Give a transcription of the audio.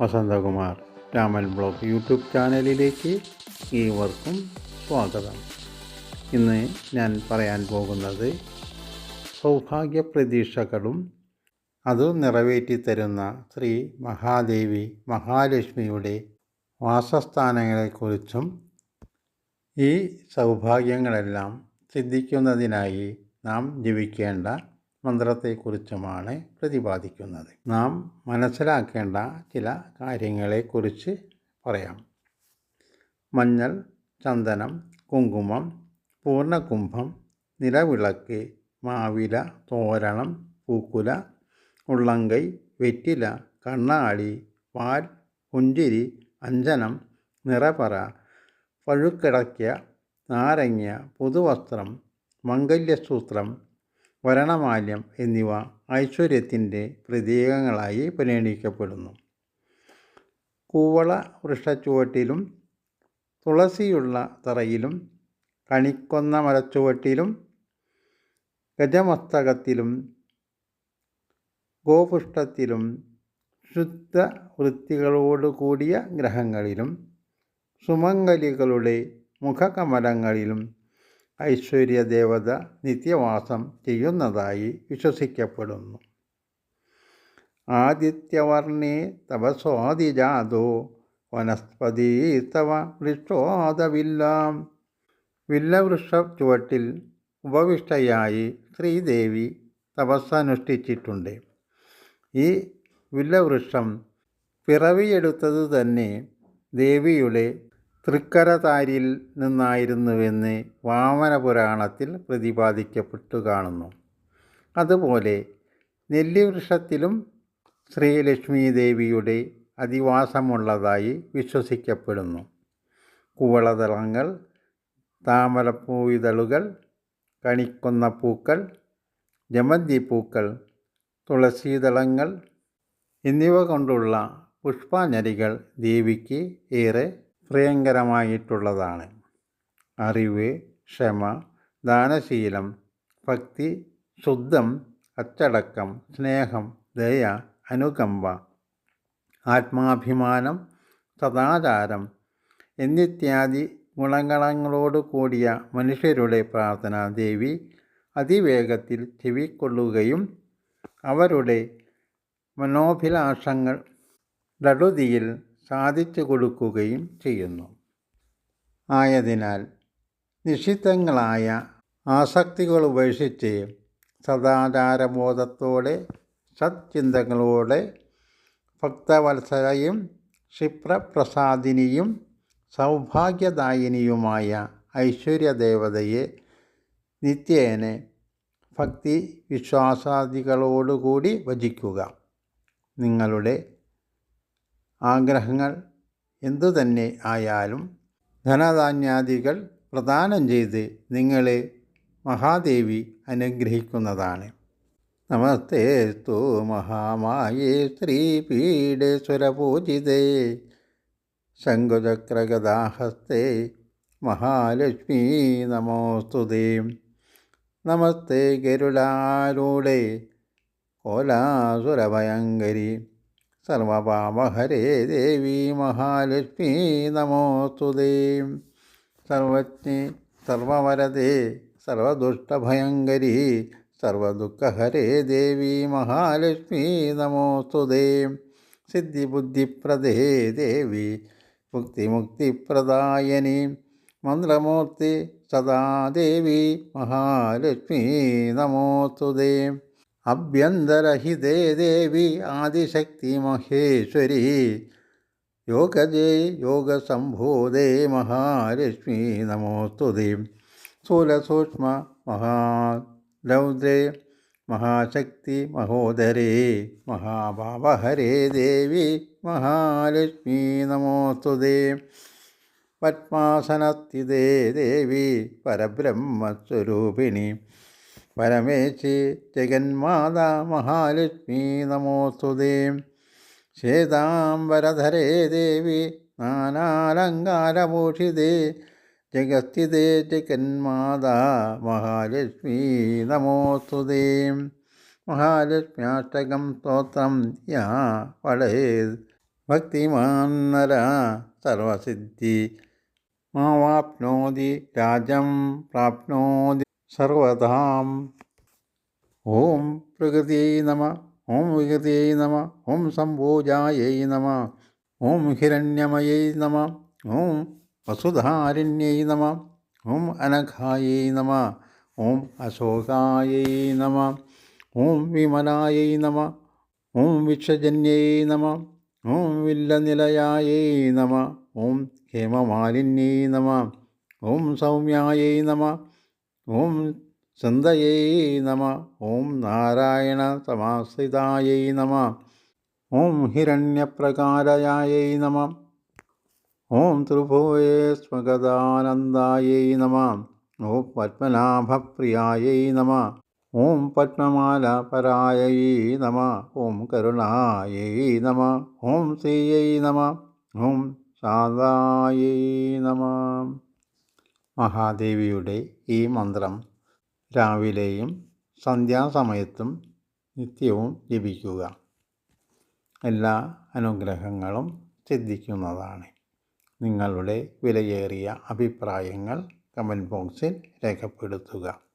Vasanthakumar Raman blog YouTube ചാനലിലേക്ക് ഏവർക്കും സ്വാഗതം. ഇന്ന് ഞാൻ പറയാൻ പോകുന്നത് സൗഭാഗ്യ പ്രതീക്ഷകളും അത് നിറവേറ്റിത്തരുന്ന ശ്രീ മഹാദേവി മഹാലക്ഷ്മിയുടെ വാസസ്ഥാനങ്ങളെക്കുറിച്ചും ഈ സൗഭാഗ്യങ്ങളെല്ലാം സിദ്ധിക്കുന്നതിനായി നാം ജപിക്കേണ്ട മന്ത്രത്തെക്കുറിച്ചുമാണ് പ്രതിപാദിക്കുന്നത്. നാം മനസ്സിലാക്കേണ്ട ചില കാര്യങ്ങളെക്കുറിച്ച് പറയാം. മഞ്ഞൾ, ചന്ദനം, കുങ്കുമം, പൂർണ്ണകുംഭം, നിലവിളക്ക്, മാവില, തോരണം, പൂക്കുല, ഉള്ളങ്കൈ, വെറ്റില, കണ്ണാടി, പാൽ, പുഞ്ചിരി, അഞ്ജനം, നിറപറ, പഴുക്കിടയ്ക്ക, നാരങ്ങ, പുതുവസ്ത്രം, മംഗല്യസൂത്രം, വരണമാല്യം എന്നിവ ഐശ്വര്യത്തിൻ്റെ പ്രതീകങ്ങളായി പരിഗണിക്കപ്പെടുന്നു. കൂവള വൃക്ഷച്ചുവട്ടിലും തുളസിയുള്ള തറയിലും കണിക്കൊന്ന മരച്ചുവട്ടിലും ഗജമസ്തകത്തിലും ഗോപുഷ്ടത്തിലും ശുദ്ധ വൃത്തികളോടുകൂടിയ ഗ്രഹങ്ങളിലും സുമംഗലികളുടെ മുഖകമലങ്ങളിലും ഐശ്വര്യദേവത നിത്യവാസം ചെയ്യുന്നതായി വിശ്വസിക്കപ്പെടുന്നു. ആദിത്യവർണ്ണേ തവ സ്വാതിജാതോ വനസ്പതി തവ വൃക്ഷോദവില്ലാം. വില്ലവൃക്ഷ ചുവട്ടിൽ ഉപവിഷ്ടയായി ശ്രീദേവി തപസ്സനുഷ്ഠിച്ചിട്ടുണ്ട്. ഈ വില്ലവൃക്ഷം പിറവിയെടുത്തത് തന്നെ ദേവിയുടെ തൃക്കരതാരിൽ നിന്നായിരുന്നുവെന്ന് വാമനപുരാണത്തിൽ പ്രതിപാദിക്കപ്പെട്ടു കാണുന്നു. അതുപോലെ നെല്ലിവൃക്ഷത്തിലും ശ്രീലക്ഷ്മീദേവിയുടെ അധിവാസമുള്ളതായി വിശ്വസിക്കപ്പെടുന്നു. കുവളതളങ്ങൾ, താമരപ്പൂവിതളുകൾ, കണിക്കൊന്നപ്പൂക്കൾ, ജമന്തിപ്പൂക്കൾ, തുളസീദളങ്ങൾ എന്നിവ കൊണ്ടുള്ള പുഷ്പാഞ്ജലികൾ ദേവിക്ക് ഏറെ പ്രിയങ്കരമായിട്ടുള്ളതാണ്. അറിവ്, ക്ഷമ, ദാനശീലം, ഭക്തി, ശുദ്ധം, അച്ചടക്കം, സ്നേഹം, ദയ, അനുകമ്പ, ആത്മാഭിമാനം, സദാചാരം എന്നിത്യാദി ഗുണഗണങ്ങളോട് കൂടിയ മനുഷ്യരുടെ പ്രാർത്ഥന ദേവി അതിവേഗത്തിൽ ചെവിക്കൊള്ളുകയും അവരുടെ മനോഭിലാഷങ്ങൾ ധൃതിയിൽ സാധിച്ചു കൊടുക്കുകയും ചെയ്യുന്നു. ആയതിനാൽ നിഷിദ്ധങ്ങളായ ആസക്തികൾ ഉപേക്ഷിച്ച് സദാചാരബോധത്തോടെ സത്ചിന്തകളോടെ ഭക്തവത്സലയും ക്ഷിപ്രപ്രസാദിനിയും സൗഭാഗ്യദായിനിയുമായ ഐശ്വര്യദേവതയെ നിത്യേന ഭക്തി വിശ്വാസാദികളോടുകൂടി ഭജിക്കുക. നിങ്ങളുടെ ആഗ്രഹങ്ങൾ എന്തുതന്നെ ആയാലും ധനധാന്യാദികൾ പ്രദാനം ചെയ്ത് നിങ്ങളെ മഹാദേവി അനുഗ്രഹിക്കുന്നതാണ്. നമസ്തേ സ്തു മഹാമായേ ശ്രീപീഠേ സുരപൂജിതേ ശംഖുചക്രഗദാഹസ്തേ മഹാലക്ഷ്മീ നമോസ്തുതേ. നമസ്തേ ഗരുഡാരൂഢേ കോലാസുരഭയങ്കരി സർവപാപഹരേ ദേവി മഹാലക്ഷ്മീ നമോസ്തുതേ. സർവജ്ഞേ സർവവരദേ സർവദുഷ്ടഭയങ്കരി സർവദുഃഖഹരേ ദേവി മഹാലക്ഷ്മീ നമോസ്തുതേ. സിദ്ധിബുദ്ധിപ്രദേ ദേവി മുക്തിമുക്തിപ്രദായനി മന്ത്രമൂർത്തി സദാ ദേവി മഹാലക്ഷ്മീ നമോസ്തുതേ. അഭ്യന്തരഹിതേ ദേവി ആദിശക്തി മഹേശ്വരി യോഗജേ യോഗസംഭൂതേ മഹാലക്ഷ്മീ നമോസ്തുതേ. സ്ഥൂലസൂക്ഷ്മ മഹാരൗദ്രേ മഹാശക്തി മഹോദരേ മഹാഭാവഹരേ ദേവി മഹാലക്ഷ്മീ നമോസ്തുതേ. പത്മാസനസ്ഥിതേ ദേവി പരബ്രഹ്മസ്വരൂപിണി പരമേശി ജഗന്മാതാ മഹാലക്ഷ്മീ നമോസ്തുതേ. ശ്വേതാംബരധരേ ദേവി നാനാലങ്കാരഭൂഷിതേ ജഗസ്ഥിതേ ജഗന്മാതാ മഹാലക്ഷ്മീ നമോസ്തുതേ. മഹാലക്ഷ്മ്യാഷ്ടകം സ്തോത്രം യാ പഠയേത് ഭക്തിമാൻ നര സർവസിദ്ധി മാവാപ്നോതി രാജം പ്രാപ്നോതി സർവതാം. ഓം പ്രകൃതിയൈ നമ. ഓം വികൃതിയൈ നമ. ഓം സംഭോജായൈ നമ. ഓം ഹിരണ്യമയൈ നമ. ഓം വസുധാരണ്യൈ നമ. ഓം അനഘായൈ നമ. ഓം അശോകായൈ നമ. ഓം വിമലായൈ നമ. ഓം വിക്ഷജന്യൈ നമ. ഓം വില്ലനിലയായൈ നമ. ഓം ഹേമമാലിന്യൈ നമ. ഓം സൗമ്യായൈ നമ. ഓം സന്ദയൈ നമ. ഓം നാരായണ സമാശ്രിതായൈ നമ. ഓം ഹിരണ്യപ്രകാരയായൈ നമ. ഓം ത്രിഭുവേ സ്വഗതാനന്ദായൈ നമ. ഓം പത്മനാഭപ്രിയായൈ നമ. ഓം പത്മമാലപരായൈ നമ. ഓം കരുണായൈ നമ. ഓം ശ്രീയൈ നമ. ഓം ശാന്തായൈ നമ. മഹാദേവിയുടെ ഈ മന്ത്രം രാവിലെയും സന്ധ്യാസമയത്തും നിത്യവും ജപിക്കുക. എല്ലാ അനുഗ്രഹങ്ങളും സിദ്ധിക്കുന്നതാണ്. നിങ്ങളുടെ വിലയേറിയ അഭിപ്രായങ്ങൾ കമൻറ്റ് ബോക്സിൽ രേഖപ്പെടുത്തുക.